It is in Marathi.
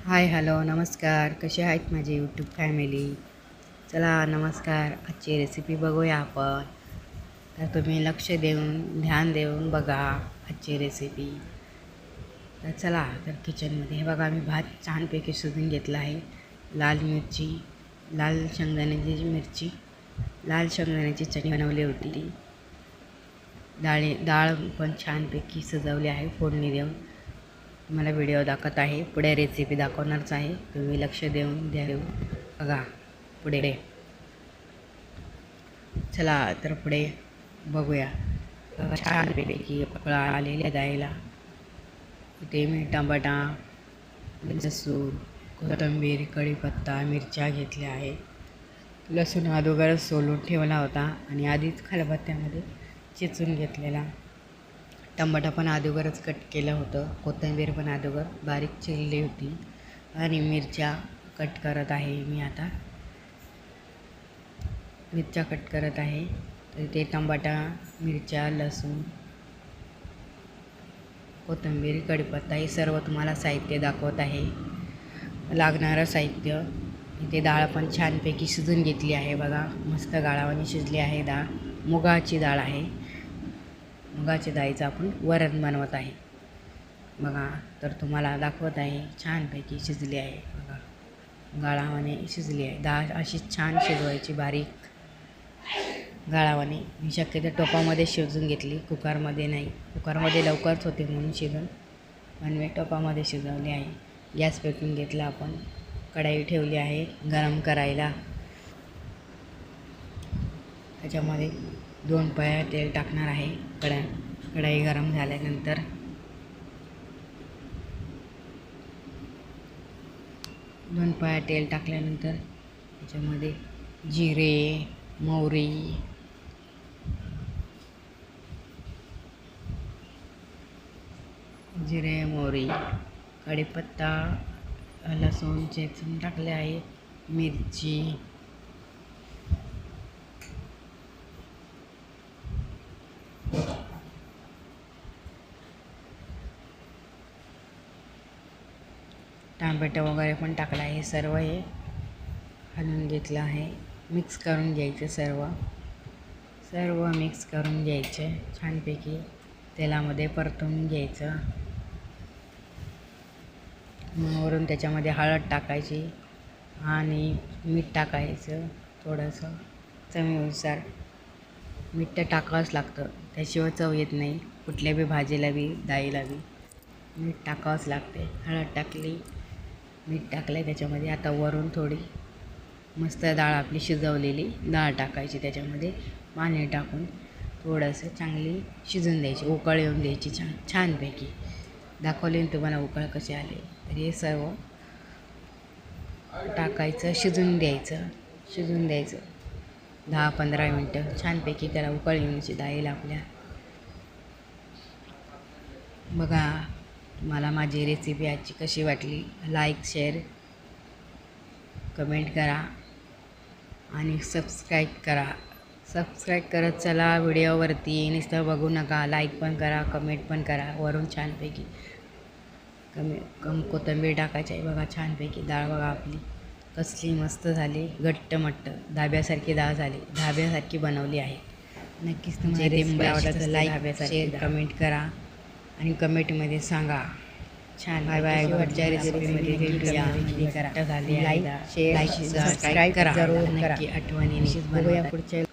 हाय हॅलो नमस्कार, कसे आहेत माझी यूट्यूब फॅमिली. चला नमस्कार, आजची रेसिपी बघूया आपण. तर तुम्ही लक्ष देऊन ध्यान देऊन बघा आजची रेसिपी. तर चला तर किचनमध्ये हे बघा, मी भात छानपैकी शिजवून घेतला आहे. लाल मिरची, लाल शेंगदाण्याची मिरची, लाल शेंगदाण्याची चटणी बनवली होती. डाळ पण छानपैकी शिजवली आहे फोडणी देऊन. मला व्हिडिओ दाखवत आहे, पुढे रेसिपी दाखवणारच आहे. तुम्ही लक्ष देऊन बघा पुढे. चला तर पुढे बघूया. छानपैकी फळं आलेल्या डाळीला इथे मी टमाटा, लसूण, कोथिंबीर, कढीपत्ता, मिरच्या घेतल्या आहे. लसूण अगोदरच सोलून ठेवला होता आणि आधीच खलबत्त्यामध्ये चेचून घेतलेला. टमाटा पण अगोदरच कट केलं होतं. कोथिंबीर पण अगोदर बारीक चिरली होती आणि मिरच्या कट करत आहे मी आता. मिरच्या कट करत आहे. तर ते टमाटा, मिरच्या, लसूण, कोथिंबीर, कढीपत्ता हे सर्व तुम्हाला साहित्य दाखवत आहे. लागणारं साहित्य. इथे डाळ पण छानपैकी शिजून घेतली आहे बघा. मस्त गाळावानी शिजली आहे डाळ. मुगाची डाळ आहे. मुगाच्या डाळीचं आपण वरण बनवत आहे बघा. तर तुम्हाला दाखवत आहे, छानपैकी शिजली आहे बघा. गाळावाने शिजली आहे डाळ. अशी छान शिजवायची, बारीक गाळावाने. मी शक्यतो टोपामध्ये शिजवून घेतली, कुकरमध्ये नाही. कुकरमध्ये लवकरच होते म्हणून शिजून, पण मी टोपामध्ये शिजवली आहे. गॅस पेटवून घेतला आपण. कढाई ठेवली आहे गरम करायला. त्याच्यामध्ये 2 पळ्या तेल टाकणार आहे. कढाई गरम झाल्यानंतर 2 पळ्या तेल टाकल्यानंतर त्याच्यामध्ये जिरे, मोहरी, कढीपत्ता, लसूण चेचून टाकले आहे, मिरची, टमाटर वगैरे पण टाकलं आहे. सर्व हे हलवून घेतलं आहे. मिक्स करून घ्यायचं सर्व मिक्स करून घ्यायचे. छानपैकी तेलामध्ये परतून घ्यायचं. वरून त्याच्यामध्ये हळद टाकायची आणि मीठ टाकायचं थोडंसं चवीनुसार. मीठ तर टाकावंच लागतं, त्याशिवाय चव येत नाही. कुठल्या बी भाजीला बी डाळीला बी मीठ टाकावंच लागते. हळद टाकली, मीठ टाकलं आहे त्याच्यामध्ये. आता वरून थोडी मस्त डाळ आपली शिजवलेली डाळ टाकायची. त्याच्यामध्ये पाणी टाकून थोडंसं चांगली शिजून द्यायची, उकळ येऊन द्यायची छानपैकी. दाखवले तुम्हाला उकळ कसे आले. तर हे सर्व टाकायचं, शिजून द्यायचं 10-15 मिनटं छानपैकी. त्याला उकळ येऊनची डाळीला आपल्या. बघा मला माझी रेसिपी आजची कशी वाटली. लाईक, शेअर, कमेंट करा आणि सबस्क्राईब करा. सबस्क्राईब करत चला व्हिडिओवरती. नुसतं बघू नका, लाईक पण करा, कमेंट पण करा. वरून छानपैकी कोथिंबीर टाकायची आहे बघा. छानपैकी डाळ बघा आपली कसली मस्त झाली, घट्ट धाब्यासारखी डाळ झाली. धाब्यासारखी बनवली आहे. नक्कीच तुमच्या रेसिपी आवडत तर लाईक, शेअर, कमेंट करा आणि कमेंटमध्ये सांगा. छान बाय बाय. पुढच्या रेसिपीमध्ये भेटूया. घट्ट झाली आहे. लाईक, शेअर, सबस्क्राईब करा. जरूर नक्की आठवणीने बघूया पुढच्या